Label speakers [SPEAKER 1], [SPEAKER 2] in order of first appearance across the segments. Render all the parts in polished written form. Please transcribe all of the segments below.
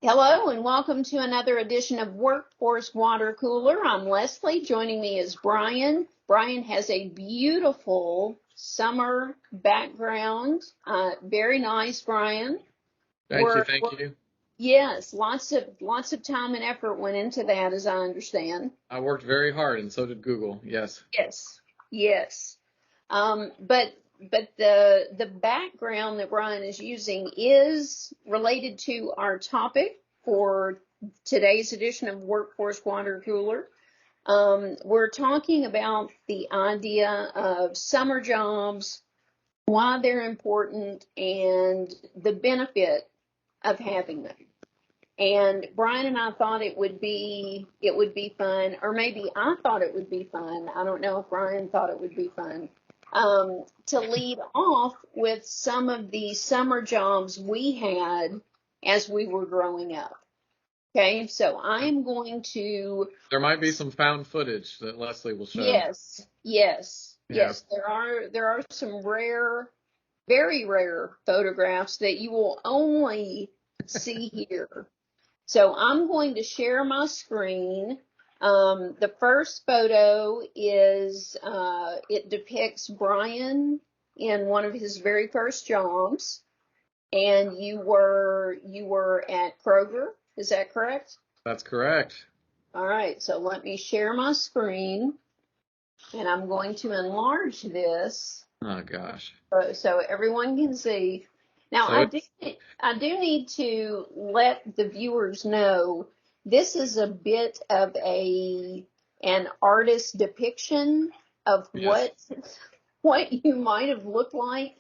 [SPEAKER 1] Hello and welcome to another edition of Workforce Water Cooler. I'm Leslie. Joining me is Brian. Brian has a beautiful summer background. Very nice, Brian.
[SPEAKER 2] Thank you,
[SPEAKER 1] We're,
[SPEAKER 2] thank
[SPEAKER 1] we're
[SPEAKER 2] you.
[SPEAKER 1] yes, lots of time and effort went into that, as I understand.
[SPEAKER 2] I worked very hard, and so did Google. Yes,
[SPEAKER 1] Yes, yes. But the background that Brian is using is related to our topic for today's edition of Workforce Water Cooler. We're talking about the idea of summer jobs, why they're important, and the benefit of having them. And Brian and I thought it would be fun, or maybe I thought it would be fun. I don't know if Brian thought it would be fun. To lead off with some of the summer jobs we had as we were growing up. Okay, so I am going to,
[SPEAKER 2] there might be some found footage that Leslie will show.
[SPEAKER 1] yes, yes,
[SPEAKER 2] Yeah.
[SPEAKER 1] yes, there are some rare, very rare photographs that you will only see here. So I'm going to share my screen. The first photo is, it depicts Brian in one of his very first jobs, and you were at Kroger. Is that correct?
[SPEAKER 2] That's correct.
[SPEAKER 1] All right, so let me share my screen, and I'm going to enlarge this
[SPEAKER 2] Oh gosh.
[SPEAKER 1] so everyone can see. Now,
[SPEAKER 2] So
[SPEAKER 1] I do need to let the viewers know this is a bit of an artist depiction of
[SPEAKER 2] yes,
[SPEAKER 1] what you might have looked like.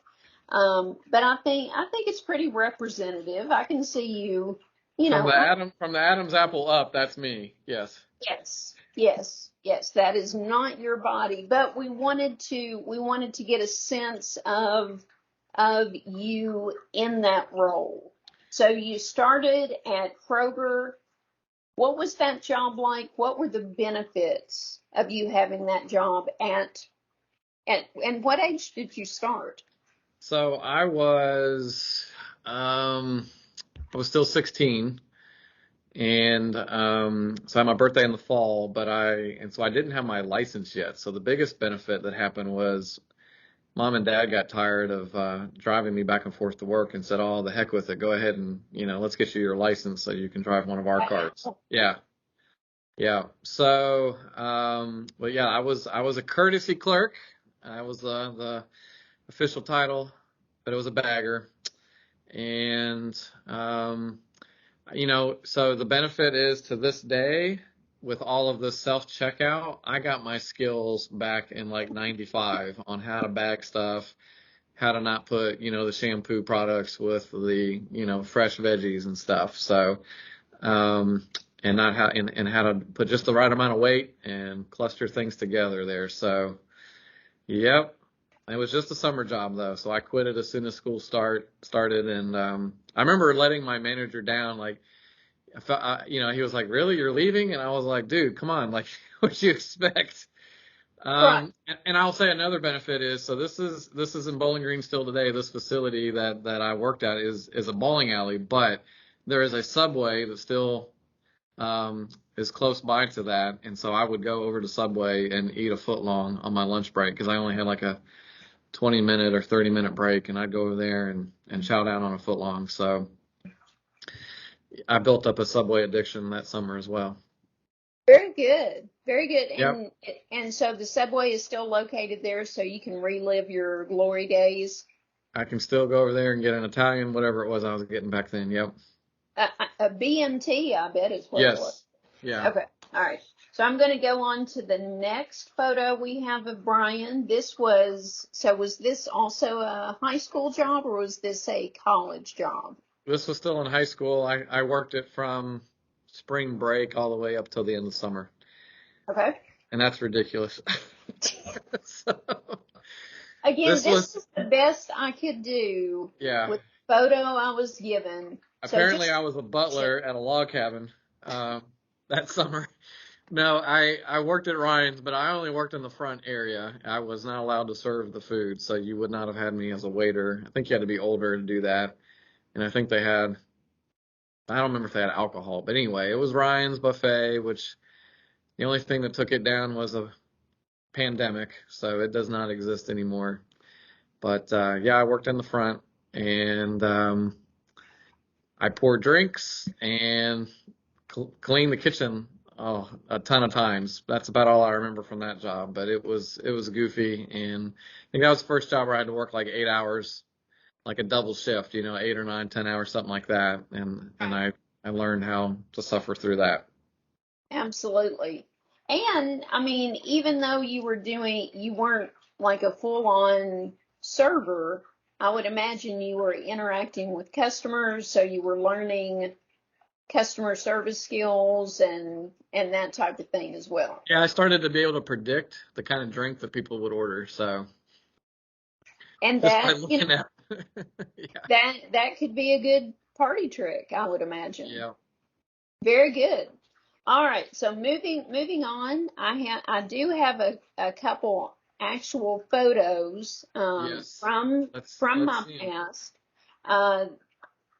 [SPEAKER 1] But I think it's pretty representative. I can see you, you
[SPEAKER 2] from
[SPEAKER 1] know,
[SPEAKER 2] the
[SPEAKER 1] I,
[SPEAKER 2] Adam's apple up, that's me. Yes.
[SPEAKER 1] yes, yes, yes, that is not your body, but we wanted to get a sense of you in that role. So you started at Kroger. What was that job like? What were the benefits of you having that job at and what age did you start?
[SPEAKER 2] So I was still 16, and so I had my birthday in the fall, but I didn't have my license yet. So the biggest benefit that happened was Mom and Dad got tired of driving me back and forth to work and said, "Oh, the heck with it. Go ahead and, let's get you your license so you can drive one of our cars."
[SPEAKER 1] Wow.
[SPEAKER 2] Yeah, yeah. So, but yeah, I was a courtesy clerk. I was the official title, but it was a bagger. And so the benefit is to this day, with all of this self checkout, I got my skills back in like '95 on how to bag stuff, how to not put, the shampoo products with the, fresh veggies and stuff. So, um, and not how, and how to put just the right amount of weight and cluster things together there. So, yep. It was just a summer job though. So I quit it as soon as school started. And, I remember letting my manager down. Like, I felt, he was like, "Really, you're leaving?" And I was like, "Dude, come on. Like, what do you expect?"
[SPEAKER 1] Right.
[SPEAKER 2] And I'll say another benefit is, so this is in Bowling Green still today. This facility that I worked at is a bowling alley, but there is a Subway that still is close by to that, and so I would go over to Subway and eat a foot long on my lunch break because I only had like a 20-minute or 30-minute break, and I'd go over there and chow down on a foot long. So I built up a Subway addiction that summer as well.
[SPEAKER 1] Very good. Very good.
[SPEAKER 2] Yep.
[SPEAKER 1] And so the subway is still located there so you can relive your glory days.
[SPEAKER 2] I can still go over there and get an Italian, whatever it was I was getting back then. Yep.
[SPEAKER 1] A BMT, I bet is what it was.
[SPEAKER 2] Yes. Yeah.
[SPEAKER 1] Okay. All right. So I'm going to go on to the next photo we have of Brian. Was this also a high school job or was this a college job?
[SPEAKER 2] This was still in high school. I worked it from spring break all the way up till the end of summer.
[SPEAKER 1] Okay.
[SPEAKER 2] And that's ridiculous. So,
[SPEAKER 1] Again,
[SPEAKER 2] this
[SPEAKER 1] this
[SPEAKER 2] was,
[SPEAKER 1] is the best I could do
[SPEAKER 2] yeah.
[SPEAKER 1] with the photo I was given. So
[SPEAKER 2] Apparently
[SPEAKER 1] just
[SPEAKER 2] I was a butler at a log cabin that summer. No, I worked at Ryan's, but I only worked in the front area. I was not allowed to serve the food, so you would not have had me as a waiter. I think you had to be older to do that. And I think they had I don't remember if they had alcohol, but anyway, it was Ryan's Buffet, which the only thing that took it down was a pandemic, so it does not exist anymore. But yeah, I worked in the front, and I poured drinks and cleaned the kitchen a ton of times. That's about all I remember from that job, but it was goofy, and I think that was the first job where I had to work like 8 hours, like a double shift, 8 or 9, 10 hours, something like that, and
[SPEAKER 1] Right.
[SPEAKER 2] I learned how to suffer through that.
[SPEAKER 1] Absolutely. And I mean, even though you weren't like a full-on server, I would imagine you were interacting with customers, so you were learning customer service skills and that type of thing as well.
[SPEAKER 2] Yeah, I started to be able to predict the kind of drink that people would order, so
[SPEAKER 1] And
[SPEAKER 2] just by
[SPEAKER 1] that,
[SPEAKER 2] looking at, yeah,
[SPEAKER 1] that could be a good party trick, I would imagine.
[SPEAKER 2] yeah,
[SPEAKER 1] Very good. All right, so moving on, I do have a couple actual photos
[SPEAKER 2] yes.
[SPEAKER 1] from
[SPEAKER 2] Let's
[SPEAKER 1] my
[SPEAKER 2] see 'em.
[SPEAKER 1] past. Uh,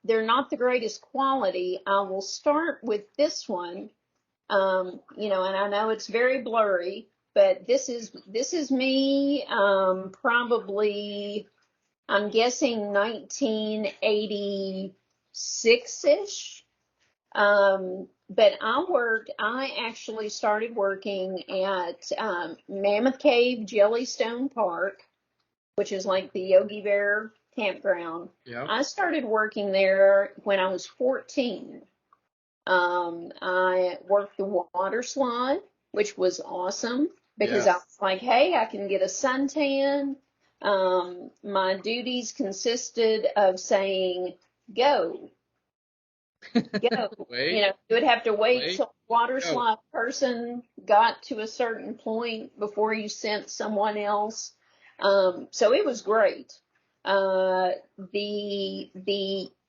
[SPEAKER 1] they're not the greatest quality. I will start with this one. And I know it's very blurry, but this is me, probably I'm guessing 1986-ish. But I actually started working at Mammoth Cave Jellystone Park, which is like the Yogi Bear campground.
[SPEAKER 2] Yep.
[SPEAKER 1] I started working there when I was 14. I worked the water slide, which was awesome because I
[SPEAKER 2] Yes.
[SPEAKER 1] was like, hey, I can get a suntan. My duties consisted of saying, go, go.
[SPEAKER 2] Wait,
[SPEAKER 1] You would have to wait
[SPEAKER 2] wait,
[SPEAKER 1] till the water
[SPEAKER 2] go.
[SPEAKER 1] slide person got to a certain point before you sent someone else. So it was great. Uh,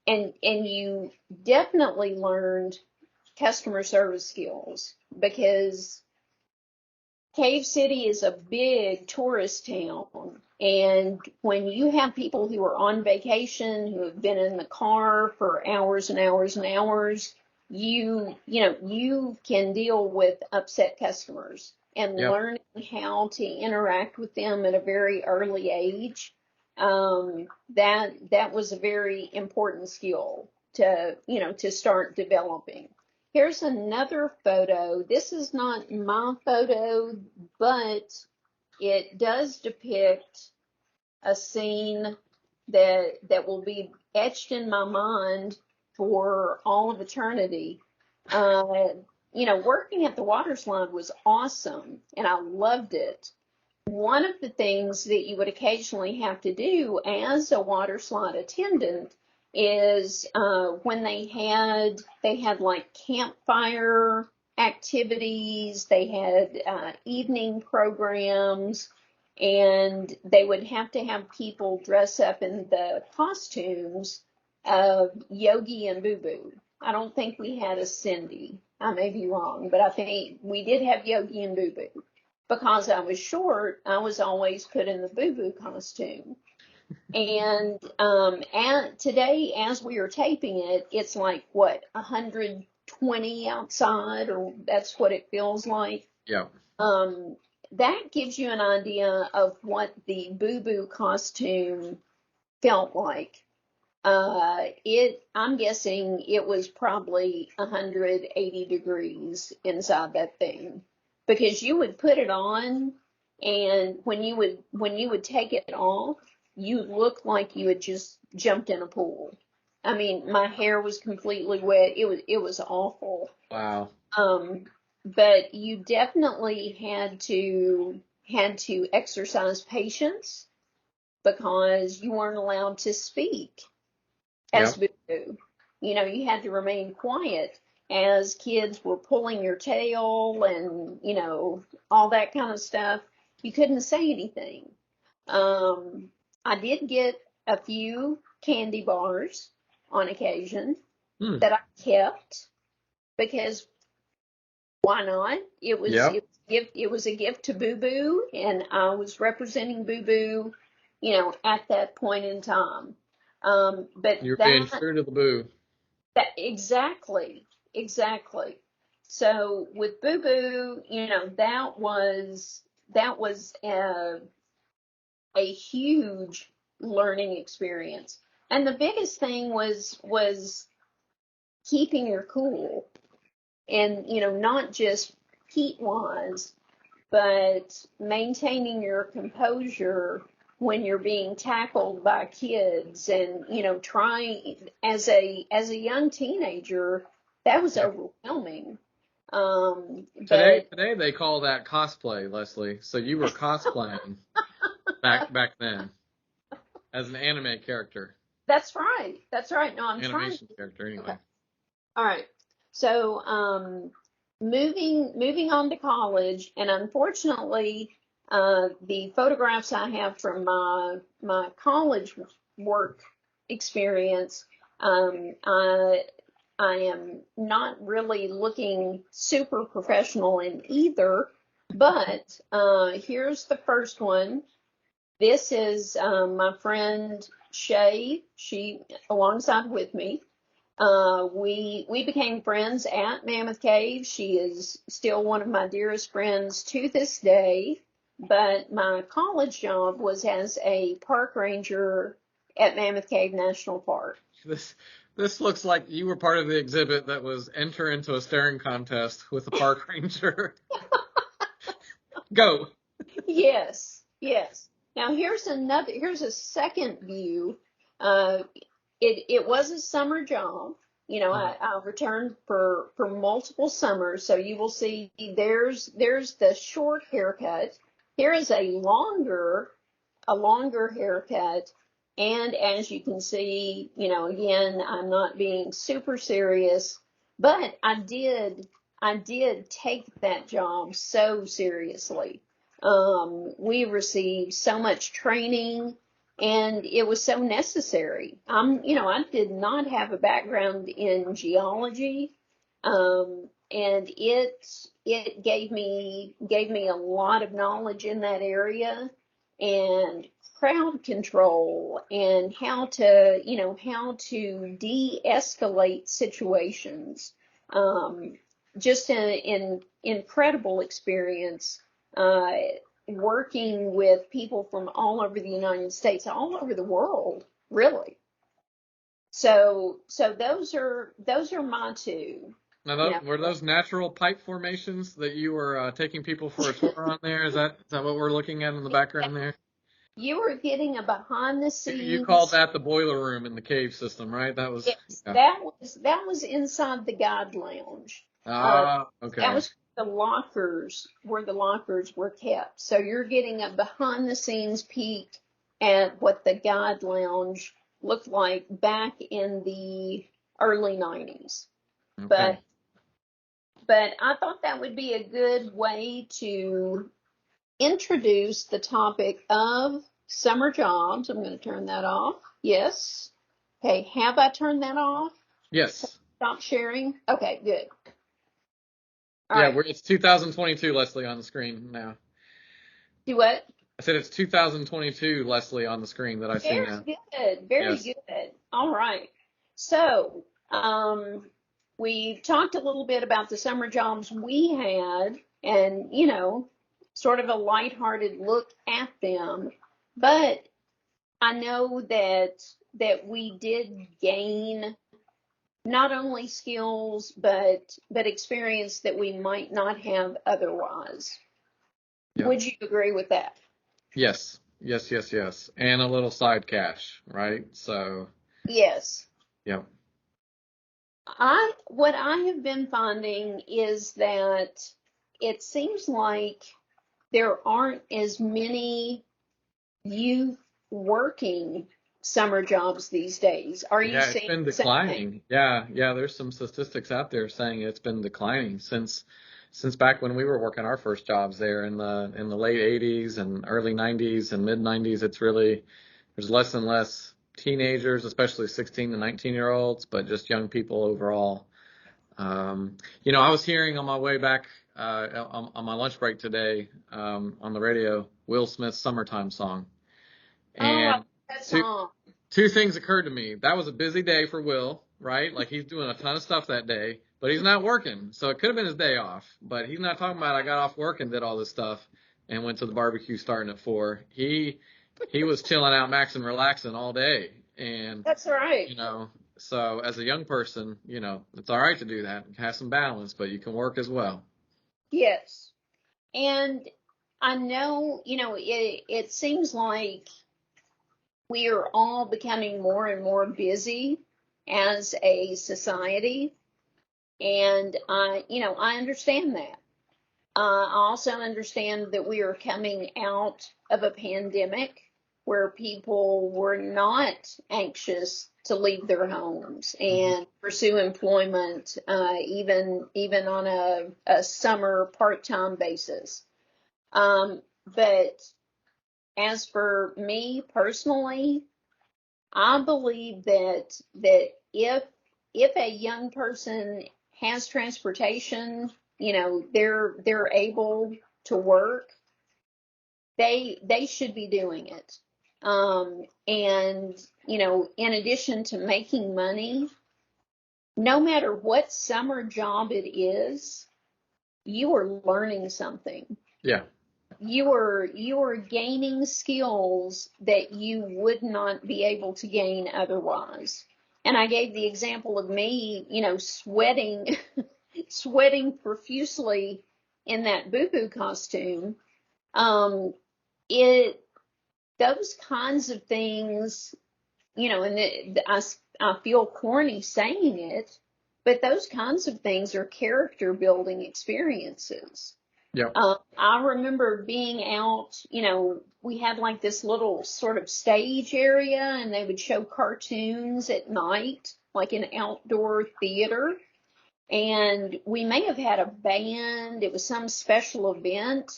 [SPEAKER 1] and you definitely learned customer service skills because Cave City is a big tourist town. And when you have people who are on vacation, who have been in the car for hours and hours and hours, you can deal with upset customers and
[SPEAKER 2] Yep.
[SPEAKER 1] learning how to interact with them at a very early age. That was a very important skill to start developing. Here's another photo. This is not my photo, but it does depict a scene that will be etched in my mind for all of eternity. Uh, Working at the water slide was awesome, and I loved it. One of the things that you would occasionally have to do as a water slide attendant is when they had like campfire activities, they had evening programs, and they would have to have people dress up in the costumes of Yogi and Boo Boo. I don't think we had a Cindy. I may be wrong, but I think we did have Yogi and Boo Boo. Because I was short, I was always put in the Boo Boo costume. And today, as we are taping it, it's like what 120 outside, or that's what it feels like.
[SPEAKER 2] Yep.
[SPEAKER 1] Um, that gives you an idea of what the Boo Boo costume felt like. I'm guessing it was probably 180 degrees inside that thing because you would put it on, and when you would take it off, you looked like you had just jumped in a pool. I mean, my hair was completely wet. It was awful.
[SPEAKER 2] Wow.
[SPEAKER 1] Um, but you definitely had to exercise patience because you weren't allowed to speak as
[SPEAKER 2] Yep.
[SPEAKER 1] Boo Boo. You had to remain quiet as kids were pulling your tail and, all that kind of stuff. You couldn't say anything. Um, I did get a few candy bars on occasion
[SPEAKER 2] Hmm.
[SPEAKER 1] that I kept because why not? It was
[SPEAKER 2] Yep.
[SPEAKER 1] it was a gift. It was a gift to Boo Boo, and I was representing Boo Boo, at that point in time. But
[SPEAKER 2] You're being
[SPEAKER 1] that
[SPEAKER 2] true to the boo.
[SPEAKER 1] That exactly. So with Boo Boo, that was a huge learning experience. And the biggest thing was keeping your cool and not just heat wise, but maintaining your composure when you're being tackled by kids and trying as a young teenager. That was
[SPEAKER 2] Yeah.
[SPEAKER 1] overwhelming.
[SPEAKER 2] Today,
[SPEAKER 1] But
[SPEAKER 2] today they call that cosplay, Leslie. So you were cosplaying back then as an anime character,
[SPEAKER 1] that's right. No, I'm trying.
[SPEAKER 2] animation character,
[SPEAKER 1] Okay.
[SPEAKER 2] anyway.
[SPEAKER 1] All right. So, moving on to college, and unfortunately, the photographs I have from my college work experience, I am not really looking super professional in either. But here's the first one. This is my friend Shay. She alongside with me. We became friends at Mammoth Cave. She is still one of my dearest friends to this day. But my college job was as a park ranger at Mammoth Cave National Park.
[SPEAKER 2] This this looks like you were part of the exhibit that was enter into a staring contest with a park ranger. Go.
[SPEAKER 1] Yes, yes. Now here's a second view. Uh, it was a summer job. I returned for multiple summers, so you will see there's the short haircut. Here is a longer haircut, and as you can see, again, I'm not being super serious, but I did take that job so seriously. We received so much training, and it was so necessary. I did not have a background in geology, and it gave me a lot of knowledge in that area, and crowd control, and how to de-escalate situations. Just an incredible experience, uh, working with people from all over the United States, all over the world, really. So those are my two.
[SPEAKER 2] Now,
[SPEAKER 1] You know,
[SPEAKER 2] were those natural pipe formations that you were taking people for a tour on there? Is that what we're looking at in the background there?
[SPEAKER 1] you are getting a behind the
[SPEAKER 2] You called
[SPEAKER 1] scenes.
[SPEAKER 2] that the boiler room in the cave system, right? That was,
[SPEAKER 1] Yes,
[SPEAKER 2] yeah.
[SPEAKER 1] that was inside the guide lounge. Uh,
[SPEAKER 2] Ah,
[SPEAKER 1] that
[SPEAKER 2] okay.
[SPEAKER 1] was the lockers where the lockers were kept. So you're getting a behind the scenes peek at what the guide lounge looked like back in the early 90s.
[SPEAKER 2] Okay.
[SPEAKER 1] But but I thought that would be a good way to introduce the topic of summer jobs. I'm going to turn that off. Yes. Okay, have I turned that off?
[SPEAKER 2] Yes.
[SPEAKER 1] Stop sharing? Okay, good. All
[SPEAKER 2] Yeah,
[SPEAKER 1] right.
[SPEAKER 2] it's 2022, Leslie, on the screen now.
[SPEAKER 1] Do what?
[SPEAKER 2] I said it's 2022, Leslie, on the screen that I see
[SPEAKER 1] Very
[SPEAKER 2] now.
[SPEAKER 1] good. Very
[SPEAKER 2] Yes.
[SPEAKER 1] good. All right. So, we've talked a little bit about the summer jobs we had and, sort of a lighthearted look at them. But I know that we did gain not only skills but experience that we might not have otherwise.
[SPEAKER 2] Yeah.
[SPEAKER 1] Would you agree with that?
[SPEAKER 2] Yes. Yes, yes, yes. And a little side cash, right? So,
[SPEAKER 1] Yes.
[SPEAKER 2] yeah.
[SPEAKER 1] What I have been finding is that it seems like there aren't as many youth working summer jobs these days. Are you
[SPEAKER 2] Yeah, it's
[SPEAKER 1] seeing
[SPEAKER 2] been
[SPEAKER 1] the same thing?
[SPEAKER 2] declining. Yeah, yeah, there's some statistics out there saying it's been declining since back when we were working our first jobs there in the late 80s and early 90s and mid 90s. It's really there's less and less teenagers, especially 16 to 19-year-olds, but just young people overall. I was hearing on my way back on my lunch break today on the radio Will Smith's "Summertime" song,
[SPEAKER 1] Oh, I love
[SPEAKER 2] and
[SPEAKER 1] that
[SPEAKER 2] two
[SPEAKER 1] song.
[SPEAKER 2] two things occurred to me. That was a busy day for Will, right? Like he's doing a ton of stuff that day, but he's not working. So it could have been his day off, but he's not talking about I got off work and did all this stuff and went to the barbecue starting at 4. He was chilling out, maxing, relaxing all day. And,
[SPEAKER 1] That's right.
[SPEAKER 2] so as a young person, it's all right to do that, have some balance, but you can work as well.
[SPEAKER 1] Yes. And I know, it seems like we are all becoming more and more busy as a society. And I understand that. I also understand that we are coming out of a pandemic where people were not anxious to leave their homes
[SPEAKER 2] Hmm.
[SPEAKER 1] and pursue employment, even on a summer part-time basis. But as for me personally, I believe that if a young person has transportation, they're able to work, they should be doing it. And in addition to making money, no matter what summer job it is, you are learning something.
[SPEAKER 2] Yeah.
[SPEAKER 1] You are gaining skills that you would not be able to gain otherwise. And I gave the example of me, sweating sweating profusely in that boo-boo costume. Um, it those kinds of things, and I feel corny saying it, but those kinds of things are character building experiences.
[SPEAKER 2] Yeah.
[SPEAKER 1] I remember being out, we had like this little sort of stage area and they would show cartoons at night, like an outdoor theater. And we may have had a band, it was some special event.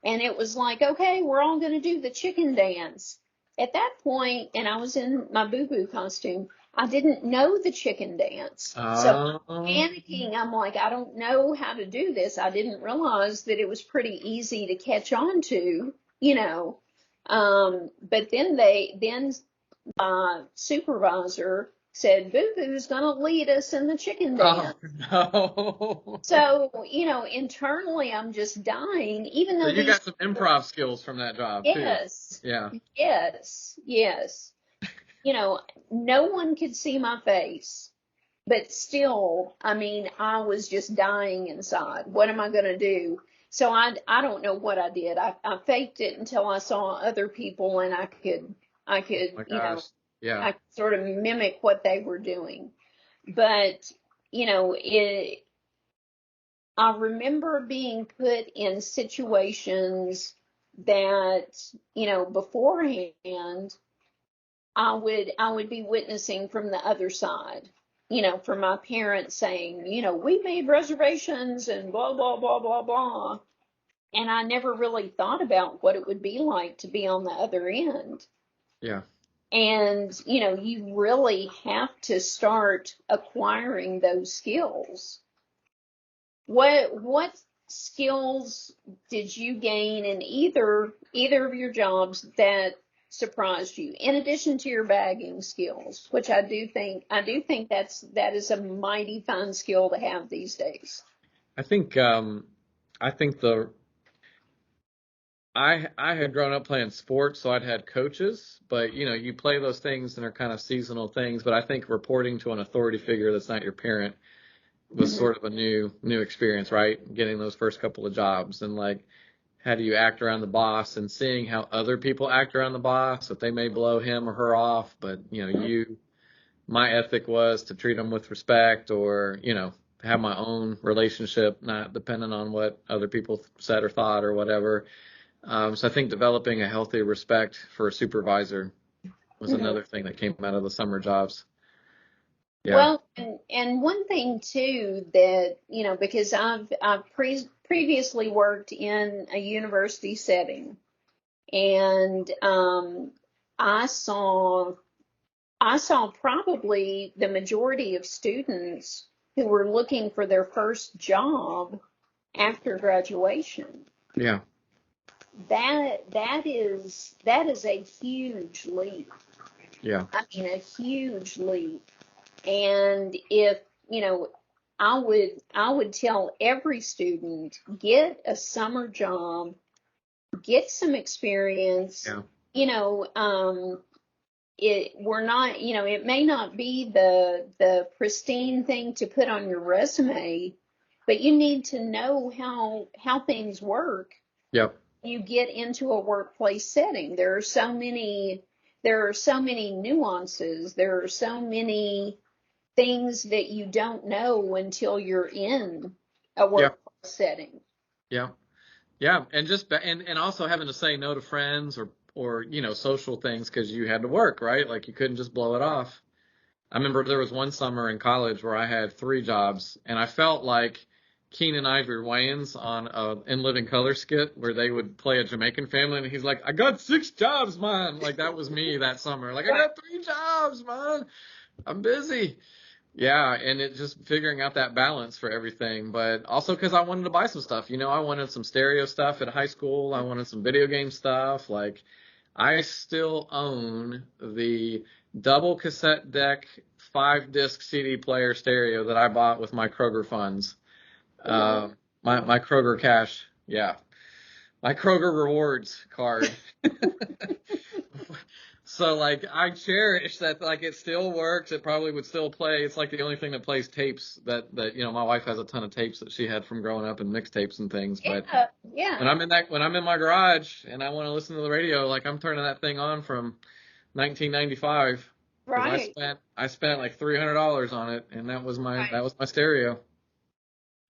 [SPEAKER 1] And it was like, okay, we're all going to do the chicken dance. At that point, and I was in my boo boo costume, I didn't know the chicken dance. So
[SPEAKER 2] Um,
[SPEAKER 1] panicking. I'm like, I don't know how to do this. I didn't realize that it was pretty easy to catch on to. But then my supervisor said, Boo Boo's going to lead us in the chicken
[SPEAKER 2] oh
[SPEAKER 1] dance.
[SPEAKER 2] no.
[SPEAKER 1] So, internally I'm just dying, even
[SPEAKER 2] So
[SPEAKER 1] though
[SPEAKER 2] you
[SPEAKER 1] these
[SPEAKER 2] got some
[SPEAKER 1] people,
[SPEAKER 2] improv skills from that job too.
[SPEAKER 1] yes,
[SPEAKER 2] Yeah.
[SPEAKER 1] yes, yes. No one could see my face. But still, I mean, I was just dying inside. What am I going to do? So I don't know what I did. I faked it until I saw other people and I
[SPEAKER 2] Oh
[SPEAKER 1] could,
[SPEAKER 2] my gosh. Yeah.
[SPEAKER 1] I could sort of mimic what they were doing. But, I remember being put in situations that, beforehand I would be witnessing from the other side, from my parents saying, we made reservations and blah, blah, blah, blah, blah. And I never really thought about what it would be like to be on the other end.
[SPEAKER 2] Yeah.
[SPEAKER 1] And, you really have to start acquiring those skills. What skills did you gain in either of your jobs that surprised you, in addition to your bagging skills, which I do think that is a mighty fine skill to have these days.
[SPEAKER 2] I think I think the I had grown up playing sports, so I'd had coaches, but you play those things and they're kind of seasonal things. But I think reporting to an authority figure that's not your parent was
[SPEAKER 1] Hmm.
[SPEAKER 2] sort of a new experience, right? Getting those first couple of jobs and like how do you act around the boss and seeing how other people act around the boss, that they may blow him or her off, but my ethic was to treat them with respect or have my own relationship, not dependent on what other people said or thought or whatever. So I think developing a healthy respect for a supervisor was
[SPEAKER 1] Hmm.
[SPEAKER 2] another thing that came out of the summer jobs. Yeah.
[SPEAKER 1] Well, and one thing too that, because I've previously worked in a university setting, and I saw I saw probably the majority of students who were looking for their first job after graduation.
[SPEAKER 2] Yeah.
[SPEAKER 1] That is a huge leap.
[SPEAKER 2] Yeah.
[SPEAKER 1] I mean, a huge leap. And if, I would tell every student, get a summer job, get some experience.
[SPEAKER 2] Yeah.
[SPEAKER 1] You know, we're not, it may not be the pristine thing to put on your resume, but you need to know how things work.
[SPEAKER 2] Yep.
[SPEAKER 1] You get into a workplace setting. There are so many nuances. There are so many things that you don't know until you're in a
[SPEAKER 2] Yeah.
[SPEAKER 1] workplace setting.
[SPEAKER 2] Yeah. Yeah. And and also having to say no to friends or, social things because you had to work, right? Like you couldn't just blow it off. I remember there was one summer in college where I had 3 jobs, and I felt like Keenan Ivory Wayans on a In Living Color skit where they would play a Jamaican family, and he's like, "I got 6 jobs, man." Like that was me that summer. Like I
[SPEAKER 1] Right.
[SPEAKER 2] got 3 jobs, man. I'm busy. Yeah, and it just figuring out that balance for everything, but also because I wanted to buy some stuff. I wanted some stereo stuff at high school. I wanted some video game stuff. Like, I still own the double cassette deck 5 disc CD player stereo that I bought with my Kroger funds.
[SPEAKER 1] Well,
[SPEAKER 2] Uh, my Kroger cash. Yeah, my Kroger rewards card. So like I cherish that, like it still works. It probably would still play. It's like the only thing that plays tapes that my wife has a ton of tapes that she had from growing up and mixtapes and things. But
[SPEAKER 1] yeah, yeah,
[SPEAKER 2] when I'm in my garage and I want to listen to the radio, like I'm turning that thing on from 1995 because
[SPEAKER 1] right,
[SPEAKER 2] I spent like $300 on it, and
[SPEAKER 1] right.
[SPEAKER 2] that was my stereo.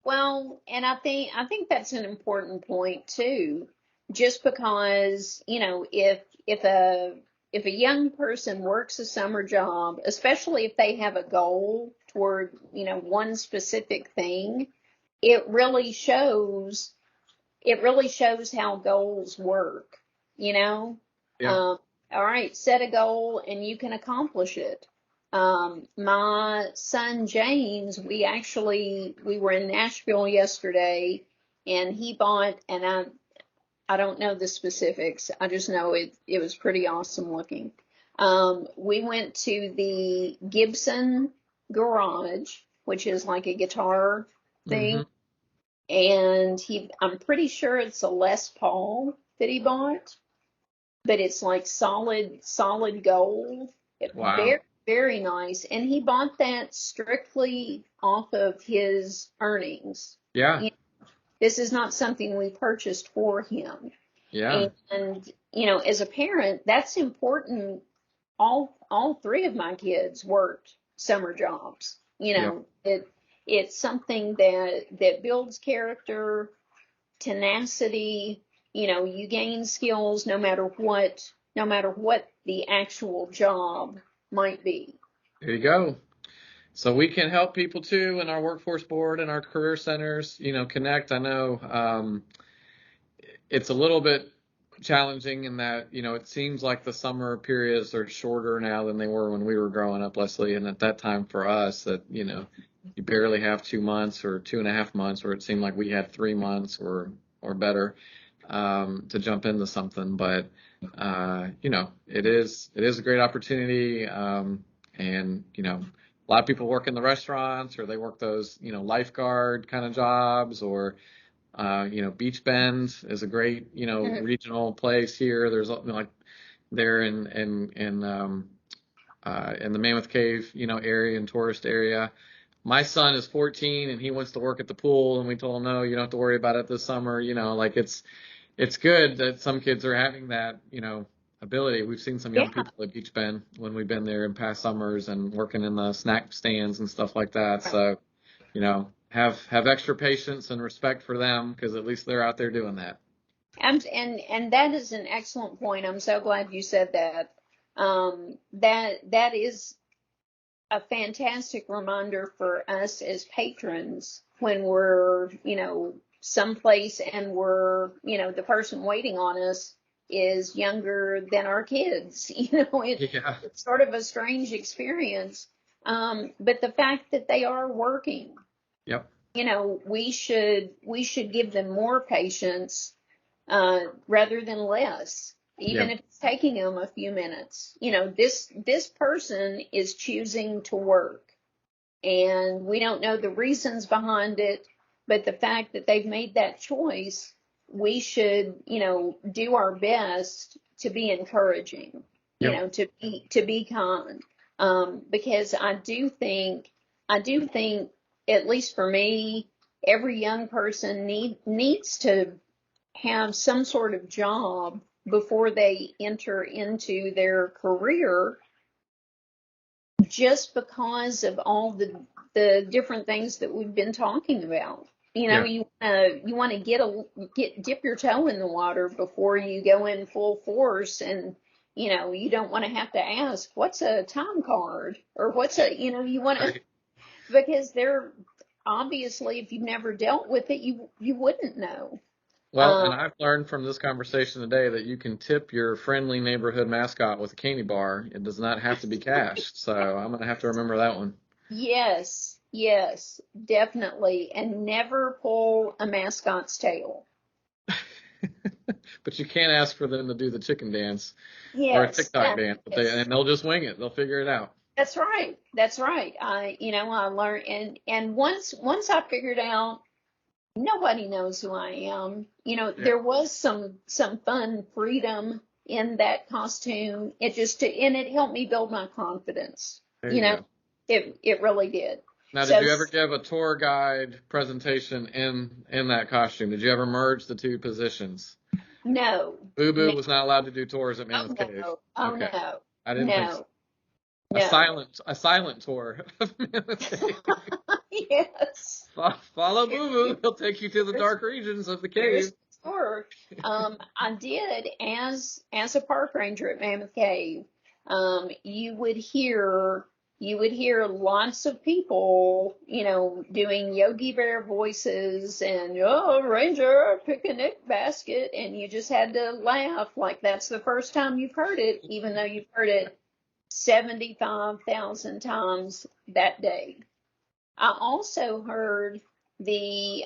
[SPEAKER 1] Well, and I think that's an important point too. Just because, if a young person works a summer job, especially if they have a goal toward, one specific thing, it really shows it really shows how goals work, you know?
[SPEAKER 2] Yeah.
[SPEAKER 1] Um, all right, set a goal and you can accomplish it. My son James, we were in Nashville yesterday and he bought, and I don't know the specifics. I just know it was pretty awesome looking. We went to the Gibson garage, which is like a guitar
[SPEAKER 2] Hmm.
[SPEAKER 1] thing, and I'm pretty sure it's a Les Paul that he bought, but it's like solid gold.
[SPEAKER 2] Wow.
[SPEAKER 1] Very, very nice. And he bought that strictly off of his earnings.
[SPEAKER 2] Yeah.
[SPEAKER 1] You know, this is not something we purchased for him.
[SPEAKER 2] Yeah.
[SPEAKER 1] And, as a parent, that's important. All three of my kids worked summer jobs.
[SPEAKER 2] Yep.
[SPEAKER 1] It's something that builds character, tenacity. You gain skills no matter what the actual job might be.
[SPEAKER 2] There you go. So we can help people too in our workforce board and our career centers, connect. I know it's a little bit challenging in that, it seems like the summer periods are shorter now than they were when we were growing up, Leslie. And at that time for us, that, you barely have 2 months or 2.5 months, where it seemed like we had 3 months or better to jump into something. But, it is a great opportunity. And, a lot of people work in the restaurants, or they work those, lifeguard kind of jobs, or Beach Bend is a great,
[SPEAKER 1] Mhm.
[SPEAKER 2] regional place here. There's like there in the Mammoth Cave, area and tourist area. My son is 14 and he wants to work at the pool, and we told him, no, you don't have to worry about it this summer. Like it's good that some kids are having that, ability. We've seen some young
[SPEAKER 1] Yeah.
[SPEAKER 2] people at Beach Bend when we've been there in past summers and working in the snack stands and stuff like that. So, have extra patience and respect for them, because at least they're out there doing that.
[SPEAKER 1] And that is an excellent point. I'm so glad you said that. That is a fantastic reminder for us as patrons when we're, someplace and the person waiting on us is younger than our kids.
[SPEAKER 2] Yeah.
[SPEAKER 1] It's sort of a strange experience. But the fact that they are working,
[SPEAKER 2] Yep.
[SPEAKER 1] we should give them more patience, rather than less, even
[SPEAKER 2] Yep.
[SPEAKER 1] if it's taking them a few minutes. This person is choosing to work. and we don't know the reasons behind it, but the fact that they've made that choice, we should, do our best to be encouraging,
[SPEAKER 2] Yep.
[SPEAKER 1] to be kind. Because I do think, at least for me, every young person needs to have some sort of job before they enter into their career, just because of all the different things that we've been talking about.
[SPEAKER 2] Yeah.
[SPEAKER 1] You want to dip your toe in the water before you go in full force, and you don't want to have to ask what's a time card, or what's a you want to,
[SPEAKER 2] Right.
[SPEAKER 1] because they're obviously, if you've never dealt with it, you wouldn't know.
[SPEAKER 2] Well,
[SPEAKER 1] Um,
[SPEAKER 2] and I've learned from this conversation today that you can tip your friendly neighborhood mascot with a candy bar. It does not have to be cash. So I'm going to have to remember that one.
[SPEAKER 1] yes, yes, definitely, and never pull a mascot's tail.
[SPEAKER 2] But you can't ask for them to do the chicken dance or a
[SPEAKER 1] Yes,
[SPEAKER 2] TikTok dance,
[SPEAKER 1] yes.
[SPEAKER 2] and they'll just wing it. They'll figure it out.
[SPEAKER 1] That's right. That's right. I learned, and once I figured out nobody knows who I am.
[SPEAKER 2] Yeah.
[SPEAKER 1] There was some fun freedom in that costume. And it helped me build my confidence.
[SPEAKER 2] There
[SPEAKER 1] You
[SPEAKER 2] you
[SPEAKER 1] know,
[SPEAKER 2] go.
[SPEAKER 1] it really did.
[SPEAKER 2] Now, did
[SPEAKER 1] So
[SPEAKER 2] you ever give a tour guide presentation in that costume? Did you ever merge the two positions?
[SPEAKER 1] no,
[SPEAKER 2] Boo
[SPEAKER 1] no,
[SPEAKER 2] Boo was not allowed to do tours at
[SPEAKER 1] oh
[SPEAKER 2] Mammoth Cave.
[SPEAKER 1] no, oh
[SPEAKER 2] Okay,
[SPEAKER 1] no,
[SPEAKER 2] I didn't think so.
[SPEAKER 1] no,
[SPEAKER 2] A
[SPEAKER 1] no.
[SPEAKER 2] silent tour of Mammoth Cave.
[SPEAKER 1] Yes.
[SPEAKER 2] Follow
[SPEAKER 1] Here,
[SPEAKER 2] Boo Boo. He'll take you to the
[SPEAKER 1] here's
[SPEAKER 2] dark regions of the
[SPEAKER 1] here's
[SPEAKER 2] cave.
[SPEAKER 1] the story. I did, as a park ranger at Mammoth Cave. You would hear lots of people, doing Yogi Bear voices, and Ranger, picnic basket, and you just had to laugh like that's the first time you've heard it, even though you've heard it 75,000 times that day. I also heard the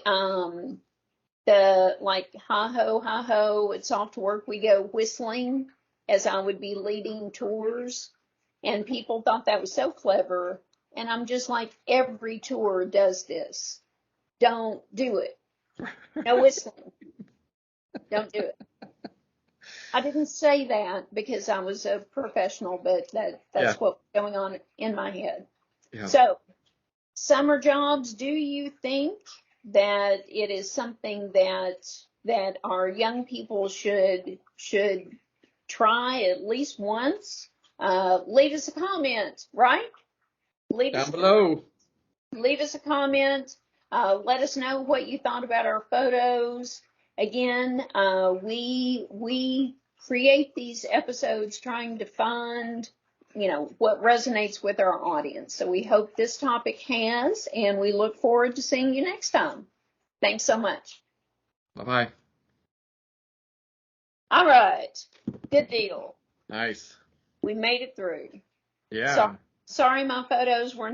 [SPEAKER 1] like ha ho, it's off to work we go whistling as I would be leading tours, and people thought that was so clever, and I'm just like, every tour does this. Don't do it. No whistling. Don't do it. I didn't say that because I was a professional, but
[SPEAKER 2] Yeah,
[SPEAKER 1] that's what was going on in my head.
[SPEAKER 2] yeah.
[SPEAKER 1] So, summer jobs, do you think that it is something that our young people should try at least once? Leave us a comment, right? Leave us
[SPEAKER 2] Down
[SPEAKER 1] a
[SPEAKER 2] below.
[SPEAKER 1] leave us a comment. Let us know what you thought about our photos. Again, we create these episodes trying to find, what resonates with our audience. So we hope this topic has, and we look forward to seeing you next time. Thanks so much.
[SPEAKER 2] Bye bye.
[SPEAKER 1] All right, good deal.
[SPEAKER 2] Nice.
[SPEAKER 1] We made it through. So,
[SPEAKER 2] Yeah.
[SPEAKER 1] sorry my photos were